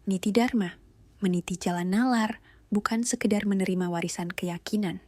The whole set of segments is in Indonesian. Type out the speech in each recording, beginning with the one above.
Niti Dharma, meniti jalan nalar, bukan sekedar menerima warisan keyakinan.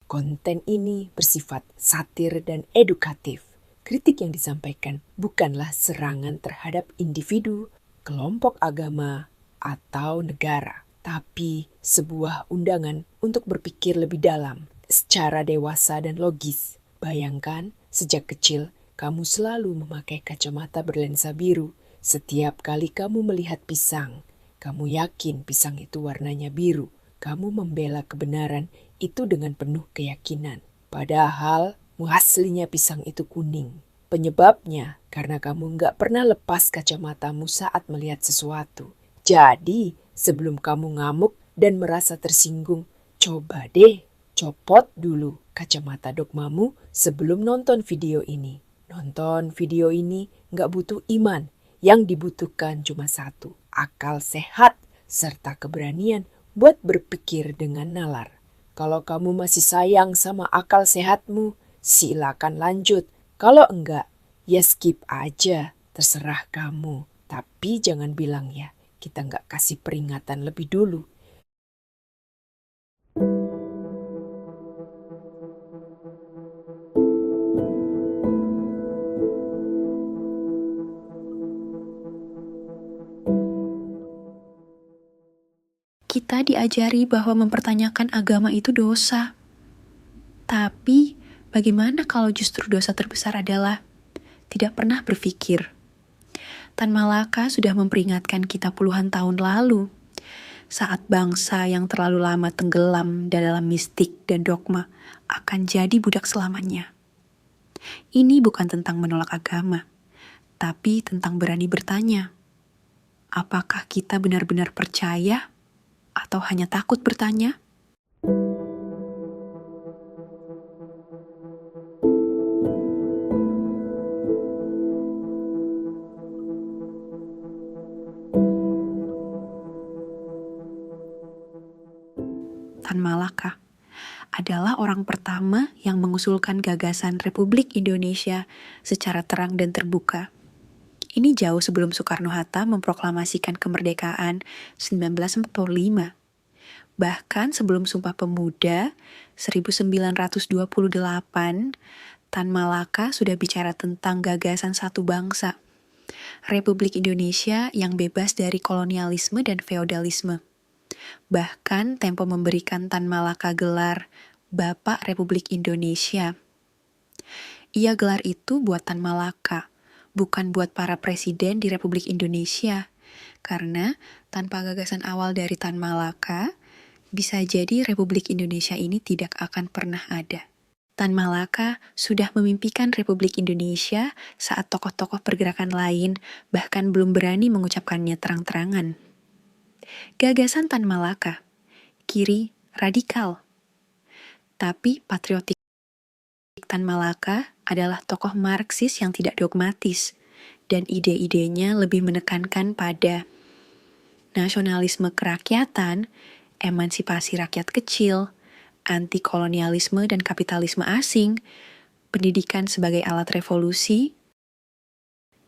Konten ini bersifat satir dan edukatif. Kritik yang disampaikan bukanlah serangan terhadap individu, kelompok agama, atau negara, tapi sebuah undangan untuk berpikir lebih dalam, secara dewasa dan logis. Bayangkan, sejak kecil kamu selalu memakai kacamata berlensa biru. Setiap kali kamu melihat pisang, kamu yakin pisang itu warnanya biru. Kamu membela kebenaran itu dengan penuh keyakinan. Padahal aslinya pisang itu kuning. Penyebabnya karena kamu nggak pernah lepas kacamatamu saat melihat sesuatu. Jadi sebelum kamu ngamuk dan merasa tersinggung, coba deh copot dulu kacamata dogmamu sebelum nonton video ini. Nonton video ini nggak butuh iman. Yang dibutuhkan cuma satu, akal sehat serta keberanian buat berpikir dengan nalar. Kalau kamu masih sayang sama akal sehatmu, silakan lanjut. Kalau enggak, ya skip aja, terserah kamu. Tapi jangan bilang ya, kita enggak kasih peringatan lebih dulu. Kita diajari bahwa mempertanyakan agama itu dosa. Tapi, bagaimana kalau justru dosa terbesar adalah tidak pernah berpikir? Tan Malaka sudah memperingatkan kita puluhan tahun lalu, saat bangsa yang terlalu lama tenggelam dalam mistik dan dogma akan jadi budak selamanya. Ini bukan tentang menolak agama, tapi tentang berani bertanya. Apakah kita benar-benar percaya atau hanya takut bertanya? Tan Malaka adalah orang pertama yang mengusulkan gagasan Republik Indonesia secara terang dan terbuka. Ini jauh sebelum Soekarno-Hatta memproklamasikan kemerdekaan 1945. Bahkan sebelum Sumpah Pemuda 1928, Tan Malaka sudah bicara tentang gagasan satu bangsa, Republik Indonesia yang bebas dari kolonialisme dan feodalisme. Bahkan Tempo memberikan Tan Malaka gelar Bapak Republik Indonesia. Ia gelar itu buat Tan Malaka, bukan buat para presiden di Republik Indonesia. Karena tanpa gagasan awal dari Tan Malaka, bisa jadi Republik Indonesia ini tidak akan pernah ada. Tan Malaka sudah memimpikan Republik Indonesia saat tokoh-tokoh pergerakan lain bahkan belum berani mengucapkannya terang-terangan. Gagasan Tan Malaka, kiri radikal. Tapi patriotik Tan Malaka adalah tokoh Marxis yang tidak dogmatis, dan ide-idenya lebih menekankan pada nasionalisme kerakyatan, emansipasi rakyat kecil, anti-kolonialisme dan kapitalisme asing, pendidikan sebagai alat revolusi,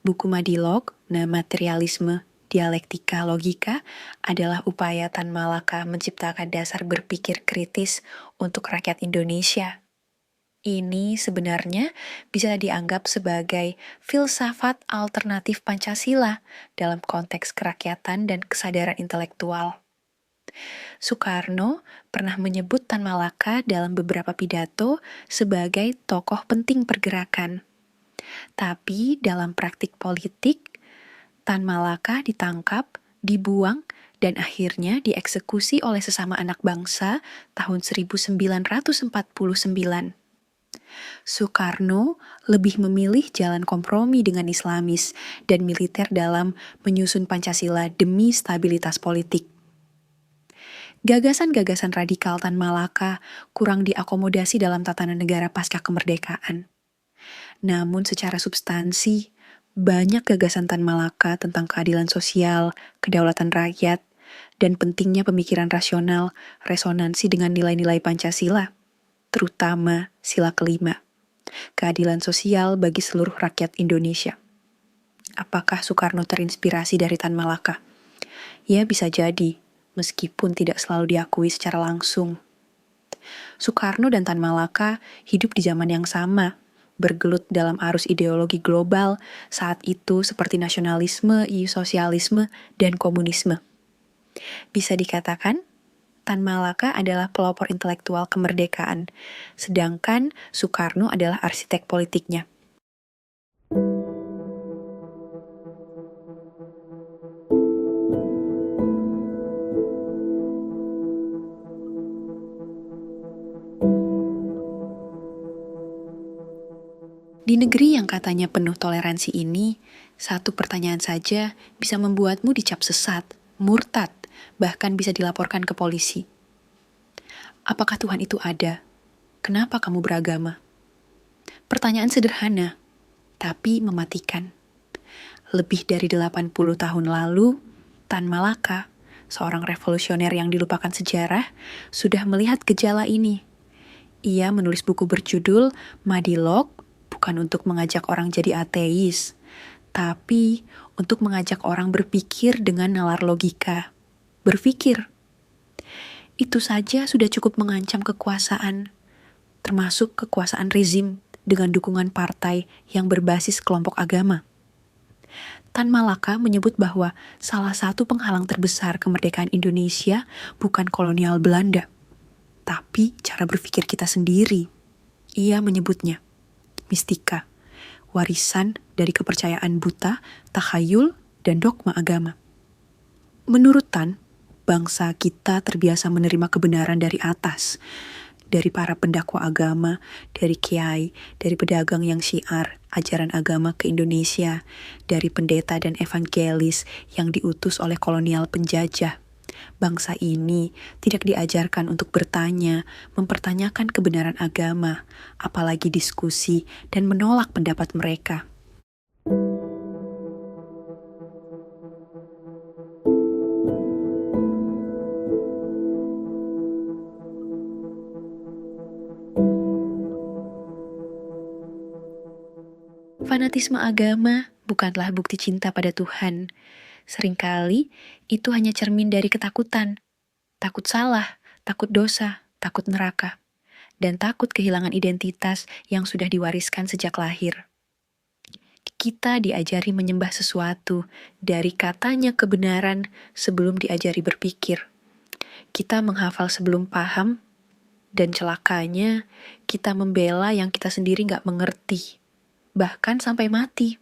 buku Madilog, materialisme, dialektika, logika adalah upaya Tan Malaka menciptakan dasar berpikir kritis untuk rakyat Indonesia. Ini sebenarnya bisa dianggap sebagai filsafat alternatif Pancasila dalam konteks kerakyatan dan kesadaran intelektual. Soekarno pernah menyebut Tan Malaka dalam beberapa pidato sebagai tokoh penting pergerakan. Tapi dalam praktik politik, Tan Malaka ditangkap, dibuang, dan akhirnya dieksekusi oleh sesama anak bangsa tahun 1949. Soekarno lebih memilih jalan kompromi dengan Islamis dan militer dalam menyusun Pancasila demi stabilitas politik. Gagasan-gagasan radikal Tan Malaka kurang diakomodasi dalam tatanan negara pasca kemerdekaan. Namun secara substansi, banyak gagasan Tan Malaka tentang keadilan sosial, kedaulatan rakyat, dan pentingnya pemikiran rasional resonansi dengan nilai-nilai Pancasila, terutama sila kelima, keadilan sosial bagi seluruh rakyat Indonesia. Apakah Soekarno terinspirasi dari Tan Malaka? Ya bisa jadi, meskipun tidak selalu diakui secara langsung. Soekarno dan Tan Malaka hidup di zaman yang sama, bergelut dalam arus ideologi global saat itu seperti nasionalisme, sosialisme, dan komunisme. Bisa dikatakan, Tan Malaka adalah pelopor intelektual kemerdekaan, sedangkan Soekarno adalah arsitek politiknya. Di negeri yang katanya penuh toleransi ini, satu pertanyaan saja bisa membuatmu dicap sesat, murtad, bahkan bisa dilaporkan ke polisi. Apakah Tuhan itu ada? Kenapa kamu beragama? Pertanyaan sederhana, tapi mematikan. Lebih dari 80 tahun lalu, Tan Malaka, seorang revolusioner yang dilupakan sejarah, sudah melihat gejala ini. Ia menulis buku berjudul Madilog, bukan untuk mengajak orang jadi ateis, tapi untuk mengajak orang berpikir dengan nalar logika. Berpikir. Itu saja sudah cukup mengancam kekuasaan, termasuk kekuasaan rezim dengan dukungan partai yang berbasis kelompok agama. Tan Malaka menyebut bahwa salah satu penghalang terbesar kemerdekaan Indonesia bukan kolonial Belanda, tapi cara berpikir kita sendiri. Ia menyebutnya mistika, warisan dari kepercayaan buta, takhayul, dan dogma agama. Menurut Tan, bangsa kita terbiasa menerima kebenaran dari atas, dari para pendakwa agama, dari kiai, dari pedagang yang syiar, ajaran agama ke Indonesia, dari pendeta dan evangelis yang diutus oleh kolonial penjajah. Bangsa ini tidak diajarkan untuk bertanya, mempertanyakan kebenaran agama, apalagi diskusi dan menolak pendapat mereka. Fanatisme agama bukanlah bukti cinta pada Tuhan. Seringkali itu hanya cermin dari ketakutan. Takut salah, takut dosa, takut neraka, dan takut kehilangan identitas yang sudah diwariskan sejak lahir. Kita diajari menyembah sesuatu dari katanya kebenaran sebelum diajari berpikir. Kita menghafal sebelum paham, dan celakanya kita membela yang kita sendiri gak mengerti, bahkan sampai mati.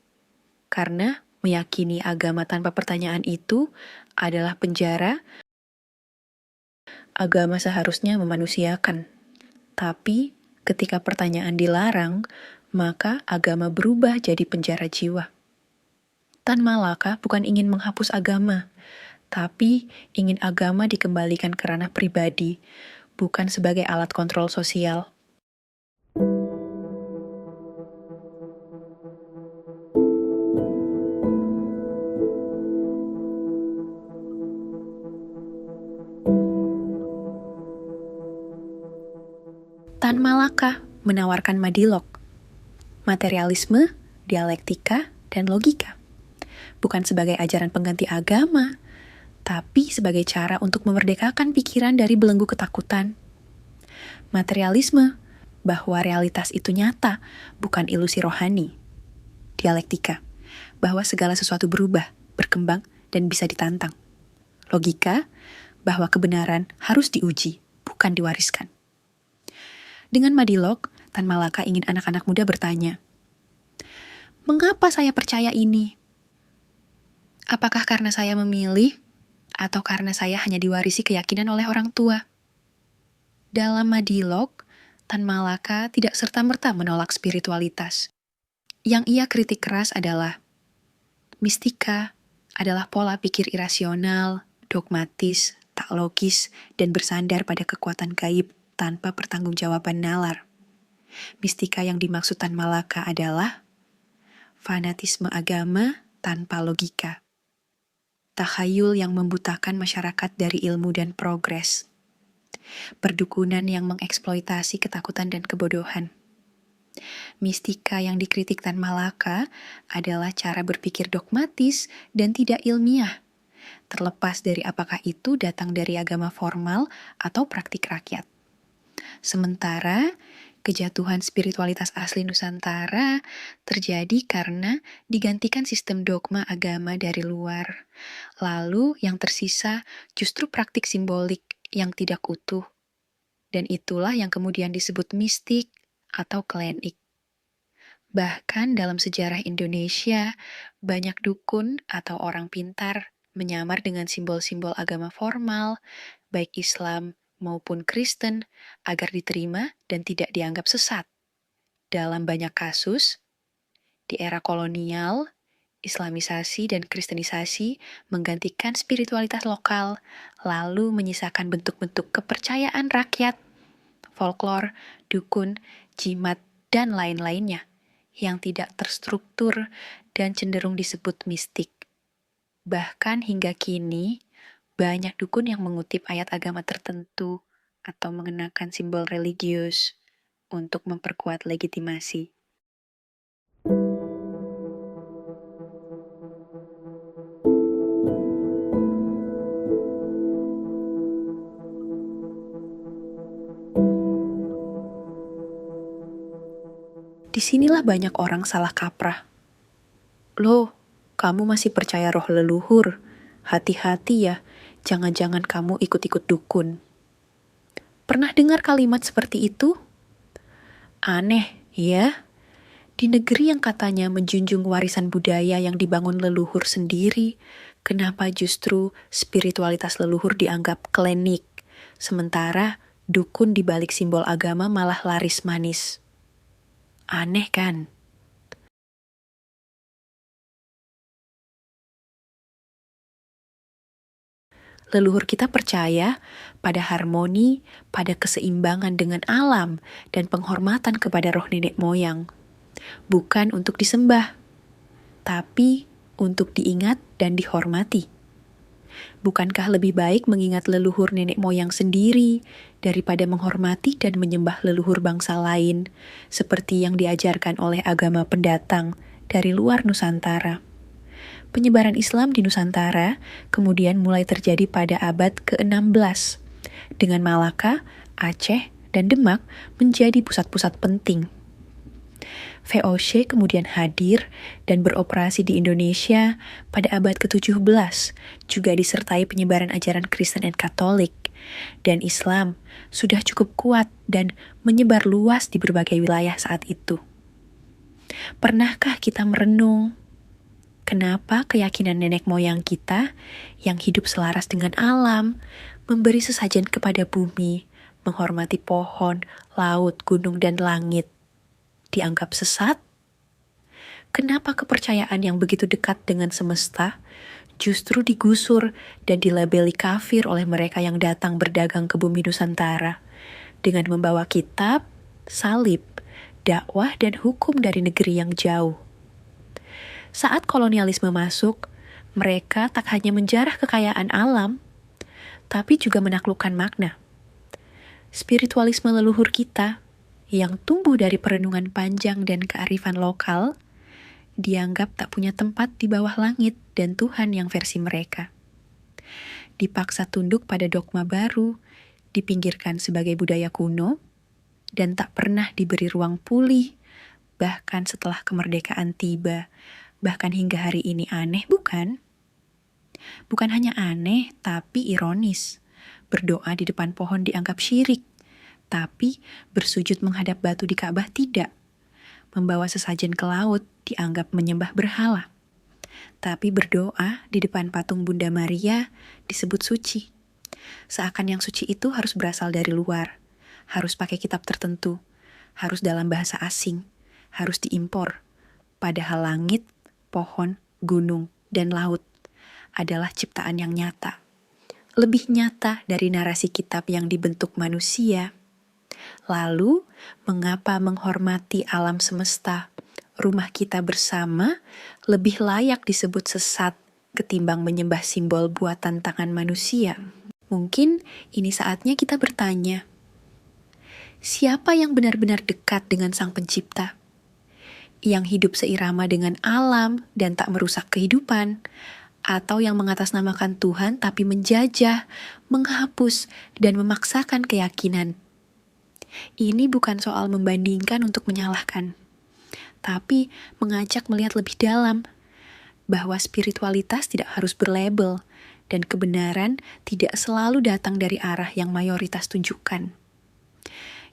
Karena meyakini agama tanpa pertanyaan itu adalah penjara. Agama seharusnya memanusiakan. Tapi ketika pertanyaan dilarang, maka agama berubah jadi penjara jiwa. Tan Malaka bukan ingin menghapus agama, tapi ingin agama dikembalikan ke ranah pribadi, bukan sebagai alat kontrol sosial. Tan Malaka menawarkan Madilog, materialisme, dialektika, dan logika. Bukan sebagai ajaran pengganti agama, tapi sebagai cara untuk memerdekakan pikiran dari belenggu ketakutan. Materialisme, bahwa realitas itu nyata, bukan ilusi rohani. Dialektika, bahwa segala sesuatu berubah, berkembang, dan bisa ditantang. Logika, bahwa kebenaran harus diuji, bukan diwariskan. Dengan Madilog, Tan Malaka ingin anak-anak muda bertanya, mengapa saya percaya ini? Apakah karena saya memilih, atau karena saya hanya diwarisi keyakinan oleh orang tua? Dalam Madilog, Tan Malaka tidak serta-merta menolak spiritualitas. Yang ia kritik keras adalah mistika adalah pola pikir irasional, dogmatis, tak logis, dan bersandar pada kekuatan gaib tanpa pertanggungjawaban nalar. Mistika yang dimaksud Tan Malaka adalah fanatisme agama tanpa logika. Takhayul yang membutakan masyarakat dari ilmu dan progres. Perdukunan yang mengeksploitasi ketakutan dan kebodohan. Mistika yang dikritik Tan Malaka adalah cara berpikir dogmatis dan tidak ilmiah, terlepas dari apakah itu datang dari agama formal atau praktik rakyat. Sementara, kejatuhan spiritualitas asli Nusantara terjadi karena digantikan sistem dogma agama dari luar. Lalu yang tersisa justru praktik simbolik yang tidak utuh. Dan itulah yang kemudian disebut mistik atau klinik. Bahkan dalam sejarah Indonesia, banyak dukun atau orang pintar menyamar dengan simbol-simbol agama formal, baik Islam maupun Kristen, agar diterima dan tidak dianggap sesat. Dalam banyak kasus, di era kolonial, Islamisasi dan Kristenisasi menggantikan spiritualitas lokal, lalu menyisakan bentuk-bentuk kepercayaan rakyat, folklor, dukun, jimat, dan lain-lainnya yang tidak terstruktur dan cenderung disebut mistik. Bahkan hingga kini, banyak dukun yang mengutip ayat agama tertentu atau mengenakan simbol religius untuk memperkuat legitimasi. Disinilah banyak orang salah kaprah. Loh, kamu masih percaya roh leluhur? Hati-hati ya, jangan-jangan kamu ikut-ikut dukun. Pernah dengar kalimat seperti itu? Aneh, ya? Di negeri yang katanya menjunjung warisan budaya yang dibangun leluhur sendiri, kenapa justru spiritualitas leluhur dianggap klinik, sementara dukun di balik simbol agama malah laris manis? Aneh kan? Leluhur kita percaya pada harmoni, pada keseimbangan dengan alam, dan penghormatan kepada roh nenek moyang. Bukan untuk disembah, tapi untuk diingat dan dihormati. Bukankah lebih baik mengingat leluhur nenek moyang sendiri daripada menghormati dan menyembah leluhur bangsa lain, seperti yang diajarkan oleh agama pendatang dari luar Nusantara? Penyebaran Islam di Nusantara kemudian mulai terjadi pada abad ke-16, dengan Malaka, Aceh, dan Demak menjadi pusat-pusat penting. VOC kemudian hadir dan beroperasi di Indonesia pada abad ke-17, juga disertai penyebaran ajaran Kristen dan Katolik, dan Islam sudah cukup kuat dan menyebar luas di berbagai wilayah saat itu. Pernahkah kita merenung, kenapa keyakinan nenek moyang kita yang hidup selaras dengan alam, memberi sesajen kepada bumi, menghormati pohon, laut, gunung, dan langit, dianggap sesat? Kenapa kepercayaan yang begitu dekat dengan semesta justru digusur dan dilabeli kafir oleh mereka yang datang berdagang ke bumi Nusantara dengan membawa kitab, salib, dakwah, dan hukum dari negeri yang jauh? Saat kolonialisme masuk, mereka tak hanya menjarah kekayaan alam, tapi juga menaklukkan makna. Spiritualisme leluhur kita yang tumbuh dari perenungan panjang dan kearifan lokal, dianggap tak punya tempat di bawah langit dan Tuhan yang versi mereka. Dipaksa tunduk pada dogma baru, dipinggirkan sebagai budaya kuno, dan tak pernah diberi ruang pulih, bahkan setelah kemerdekaan tiba, bahkan hingga hari ini. Aneh, bukan? Bukan hanya aneh, tapi ironis. Berdoa di depan pohon dianggap syirik, tapi bersujud menghadap batu di Ka'bah tidak. Membawa sesajen ke laut dianggap menyembah berhala. Tapi berdoa di depan patung Bunda Maria disebut suci. Seakan yang suci itu harus berasal dari luar, harus pakai kitab tertentu, harus dalam bahasa asing, harus diimpor. Padahal langit, pohon, gunung, dan laut adalah ciptaan yang nyata. Lebih nyata dari narasi kitab yang dibentuk manusia. Lalu, mengapa menghormati alam semesta, rumah kita bersama, lebih layak disebut sesat ketimbang menyembah simbol buatan tangan manusia? Mungkin ini saatnya kita bertanya, siapa yang benar-benar dekat dengan Sang Pencipta? Yang hidup seirama dengan alam dan tak merusak kehidupan? atau yang mengatasnamakan Tuhan tapi menjajah, menghapus, dan memaksakan keyakinan. Ini bukan soal membandingkan untuk menyalahkan, tapi mengajak melihat lebih dalam, bahwa spiritualitas tidak harus berlabel, dan kebenaran tidak selalu datang dari arah yang mayoritas tunjukkan.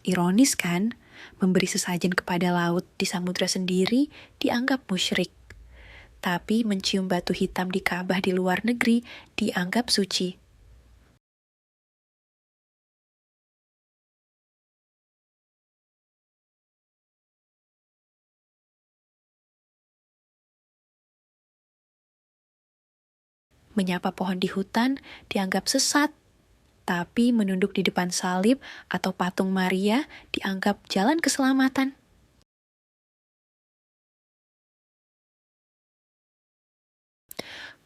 Ironis kan, memberi sesajen kepada laut di samudra sendiri dianggap musyrik. Tapi mencium batu hitam di Ka'bah di luar negeri dianggap suci. Menyapa pohon di hutan dianggap sesat. Tapi menunduk di depan salib atau patung Maria dianggap jalan keselamatan.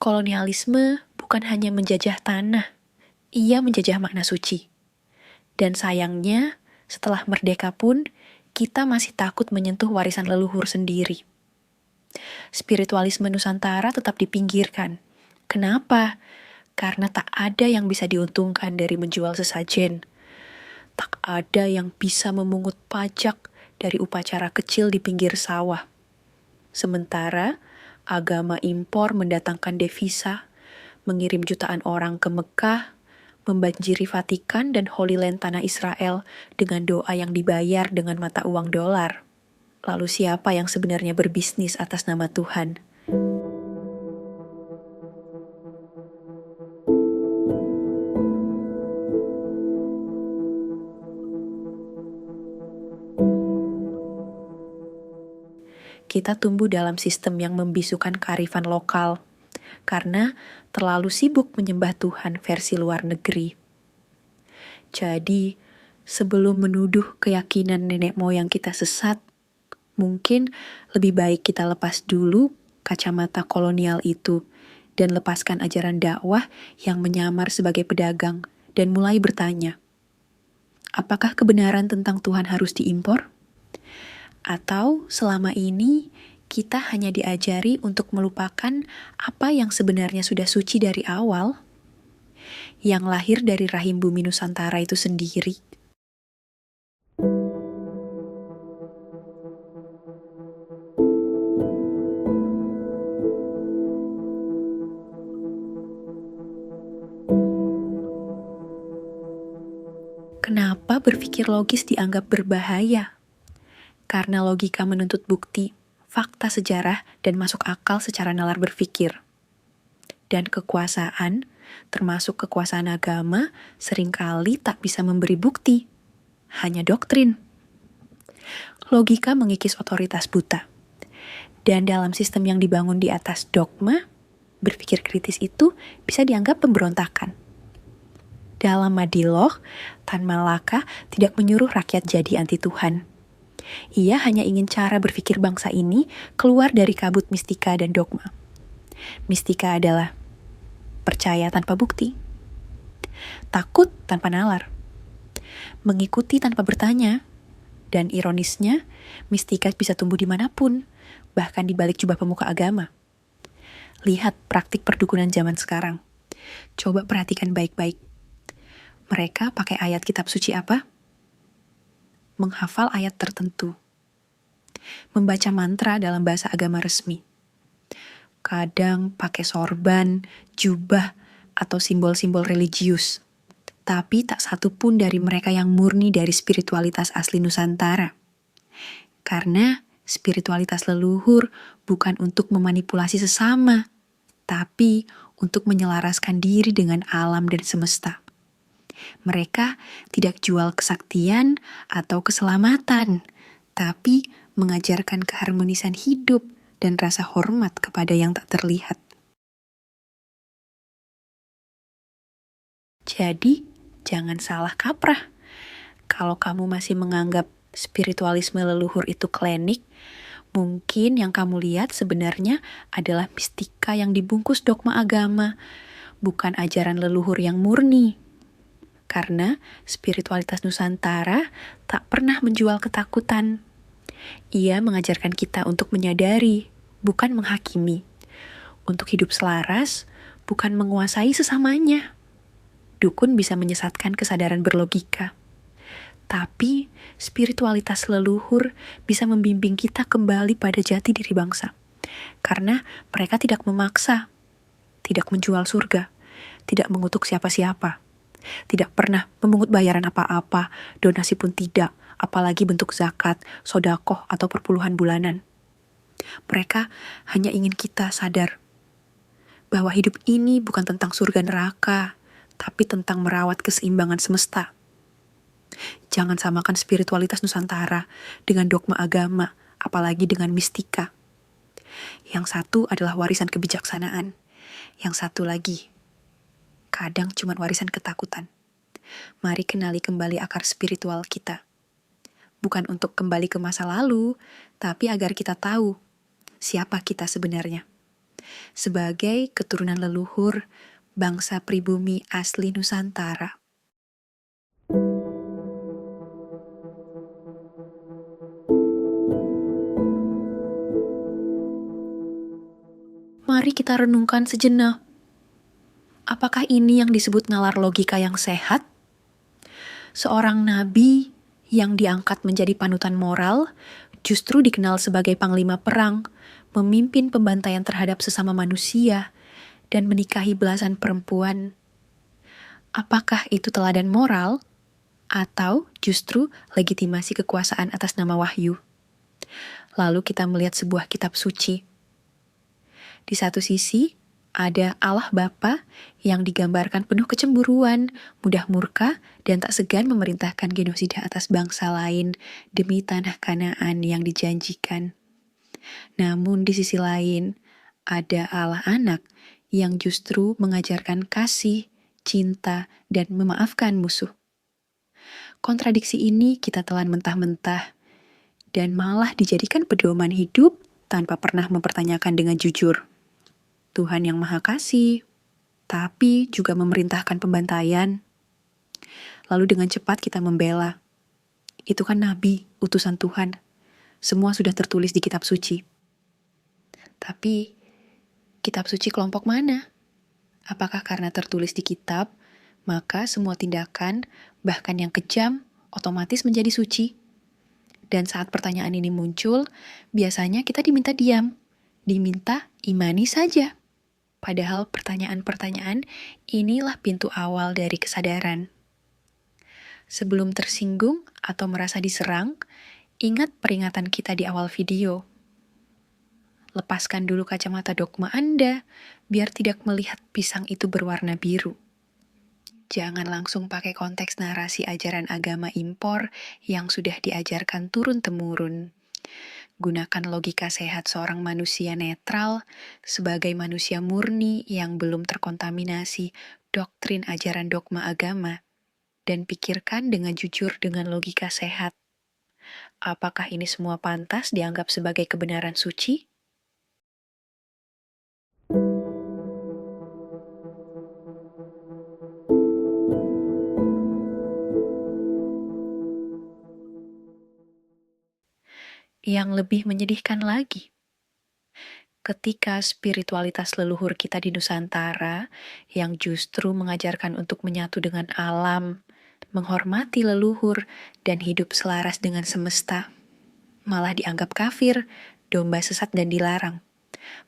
Kolonialisme bukan hanya menjajah tanah, ia menjajah makna suci. Dan sayangnya, setelah merdeka pun, kita masih takut menyentuh warisan leluhur sendiri. Spiritualisme Nusantara tetap dipinggirkan. Kenapa? Karena tak ada yang bisa diuntungkan dari menjual sesajen. Tak ada yang bisa memungut pajak dari upacara kecil di pinggir sawah. Sementara, agama impor mendatangkan devisa, mengirim jutaan orang ke Mekah, membanjiri Vatikan dan Holy Land tanah Israel dengan doa yang dibayar dengan mata uang dolar. Lalu siapa yang sebenarnya berbisnis atas nama Tuhan? Kita tumbuh dalam sistem yang membisukan kearifan lokal, karena terlalu sibuk menyembah Tuhan versi luar negeri. Jadi, sebelum menuduh keyakinan nenek moyang kita sesat, mungkin lebih baik kita lepas dulu kacamata kolonial itu dan lepaskan ajaran dakwah yang menyamar sebagai pedagang dan mulai bertanya, apakah kebenaran tentang Tuhan harus diimpor? Atau selama ini kita hanya diajari untuk melupakan apa yang sebenarnya sudah suci dari awal, yang lahir dari rahim bumi Nusantara itu sendiri. Kenapa berpikir logis dianggap berbahaya? Karena logika menuntut bukti, fakta sejarah, dan masuk akal secara nalar berpikir. Dan kekuasaan, termasuk kekuasaan agama, seringkali tak bisa memberi bukti, hanya doktrin. Logika mengikis otoritas buta. Dan dalam sistem yang dibangun di atas dogma, berpikir kritis itu bisa dianggap pemberontakan. Dalam Madiloh, Tan Malaka tidak menyuruh rakyat jadi anti Tuhan. Ia hanya ingin cara berpikir bangsa ini keluar dari kabut mistika dan dogma. Mistika adalah percaya tanpa bukti, takut tanpa nalar, mengikuti tanpa bertanya, dan ironisnya, mistika bisa tumbuh dimanapun, bahkan di balik jubah pemuka agama. Lihat praktik perdukunan zaman sekarang. Coba perhatikan baik-baik. Mereka pakai ayat kitab suci apa? Menghafal ayat tertentu, membaca mantra dalam bahasa agama resmi, kadang pakai sorban, jubah, atau simbol-simbol religius, tapi tak satu pun dari mereka yang murni dari spiritualitas asli Nusantara. Karena spiritualitas leluhur bukan untuk memanipulasi sesama, tapi untuk menyelaraskan diri dengan alam dan semesta. Mereka tidak jual kesaktian atau keselamatan, tapi mengajarkan keharmonisan hidup dan rasa hormat kepada yang tak terlihat. Jadi, jangan salah kaprah. Kalau kamu masih menganggap spiritualisme leluhur itu klinik, mungkin yang kamu lihat sebenarnya adalah mistika yang dibungkus dogma agama, bukan ajaran leluhur yang murni. Karena spiritualitas Nusantara tak pernah menjual ketakutan. Ia mengajarkan kita untuk menyadari, bukan menghakimi. Untuk hidup selaras, bukan menguasai sesamanya. Dukun bisa menyesatkan kesadaran berlogika. Tapi spiritualitas leluhur bisa membimbing kita kembali pada jati diri bangsa. Karena mereka tidak memaksa, tidak menjual surga, tidak mengutuk siapa-siapa, tidak pernah memungut bayaran apa-apa, donasi pun tidak, apalagi bentuk zakat, sodakoh, atau perpuluhan bulanan. Mereka hanya ingin kita sadar bahwa hidup ini bukan tentang surga neraka, tapi tentang merawat keseimbangan semesta. Jangan samakan spiritualitas Nusantara dengan dogma agama, apalagi dengan mistika. Yang satu adalah warisan kebijaksanaan, yang satu lagi kadang cuma warisan ketakutan. Mari kenali kembali akar spiritual kita. Bukan untuk kembali ke masa lalu, tapi agar kita tahu siapa kita sebenarnya. Sebagai keturunan leluhur, bangsa pribumi asli Nusantara. Mari kita renungkan sejenak. Apakah ini yang disebut nalar logika yang sehat? Seorang nabi yang diangkat menjadi panutan moral justru dikenal sebagai panglima perang, memimpin pembantaian terhadap sesama manusia, dan menikahi belasan perempuan. Apakah itu teladan moral? Atau justru legitimasi kekuasaan atas nama wahyu? Lalu kita melihat sebuah kitab suci. Di satu sisi, ada Allah Bapa yang digambarkan penuh kecemburuan, mudah murka, dan tak segan memerintahkan genosida atas bangsa lain demi tanah Kanaan yang dijanjikan. Namun di sisi lain, ada Allah Anak yang justru mengajarkan kasih, cinta, dan memaafkan musuh. Kontradiksi ini kita telan mentah-mentah, dan malah dijadikan pedoman hidup tanpa pernah mempertanyakan dengan jujur. Tuhan yang Maha Kasih, tapi juga memerintahkan pembantaian. Lalu dengan cepat kita membela. Itu kan Nabi, utusan Tuhan. Semua sudah tertulis di kitab suci. Tapi, kitab suci kelompok mana? Apakah karena tertulis di kitab, maka semua tindakan, bahkan yang kejam, otomatis menjadi suci? Dan saat pertanyaan ini muncul, biasanya kita diminta diam, diminta imani saja. Padahal pertanyaan-pertanyaan inilah pintu awal dari kesadaran. Sebelum tersinggung atau merasa diserang, ingat peringatan kita di awal video. Lepaskan dulu kacamata dogma Anda, biar tidak melihat pisang itu berwarna biru. Jangan langsung pakai konteks narasi ajaran agama impor yang sudah diajarkan turun-temurun. Gunakan logika sehat seorang manusia netral sebagai manusia murni yang belum terkontaminasi doktrin ajaran dogma agama, dan pikirkan dengan jujur dengan logika sehat. Apakah ini semua pantas dianggap sebagai kebenaran suci? Yang lebih menyedihkan lagi, ketika spiritualitas leluhur kita di Nusantara yang justru mengajarkan untuk menyatu dengan alam, menghormati leluhur, dan hidup selaras dengan semesta, malah dianggap kafir, domba sesat dan dilarang.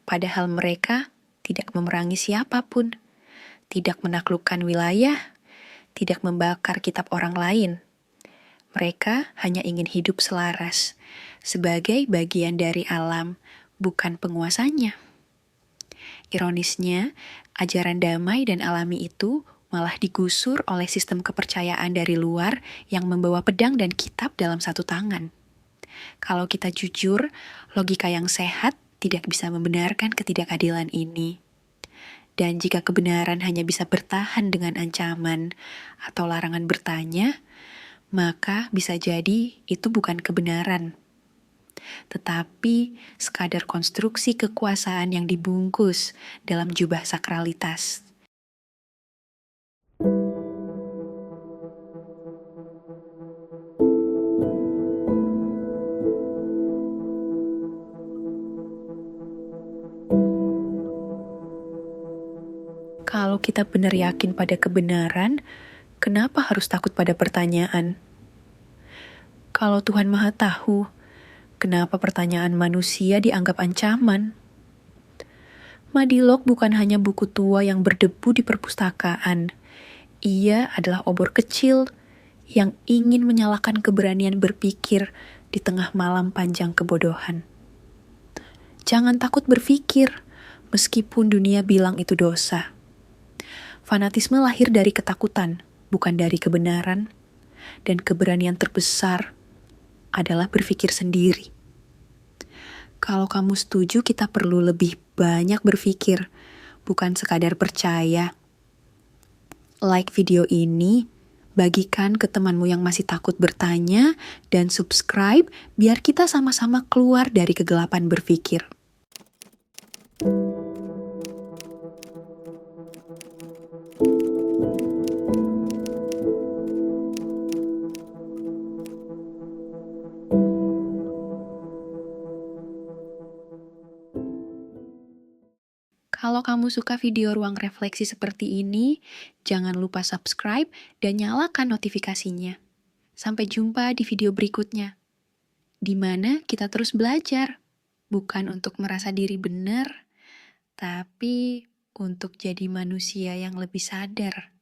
Padahal mereka tidak memerangi siapapun, tidak menaklukkan wilayah, tidak membakar kitab orang lain. Mereka hanya ingin hidup selaras, sebagai bagian dari alam, bukan penguasanya. Ironisnya, ajaran damai dan alami itu malah digusur oleh sistem kepercayaan dari luar yang membawa pedang dan kitab dalam satu tangan. Kalau kita jujur, logika yang sehat tidak bisa membenarkan ketidakadilan ini. Dan jika kebenaran hanya bisa bertahan dengan ancaman atau larangan bertanya, maka bisa jadi itu bukan kebenaran, tetapi sekadar konstruksi kekuasaan yang dibungkus dalam jubah sakralitas. Kalau kita benar yakin pada kebenaran, kenapa harus takut pada pertanyaan? Kalau Tuhan Maha Tahu, kenapa pertanyaan manusia dianggap ancaman? Madilog bukan hanya buku tua yang berdebu di perpustakaan. Ia adalah obor kecil yang ingin menyalakan keberanian berpikir di tengah malam panjang kebodohan. Jangan takut berpikir, meskipun dunia bilang itu dosa. Fanatisme lahir dari ketakutan, bukan dari kebenaran. Dan keberanian terbesar adalah berpikir sendiri. Kalau kamu setuju, kita perlu lebih banyak berpikir, bukan sekadar percaya. Like video ini, bagikan ke temanmu yang masih takut bertanya, dan subscribe biar kita sama-sama keluar dari kegelapan berpikir. Kalau kamu suka video ruang refleksi seperti ini, jangan lupa subscribe dan nyalakan notifikasinya. Sampai jumpa di video berikutnya, di mana kita terus belajar, bukan untuk merasa diri benar, tapi untuk jadi manusia yang lebih sadar.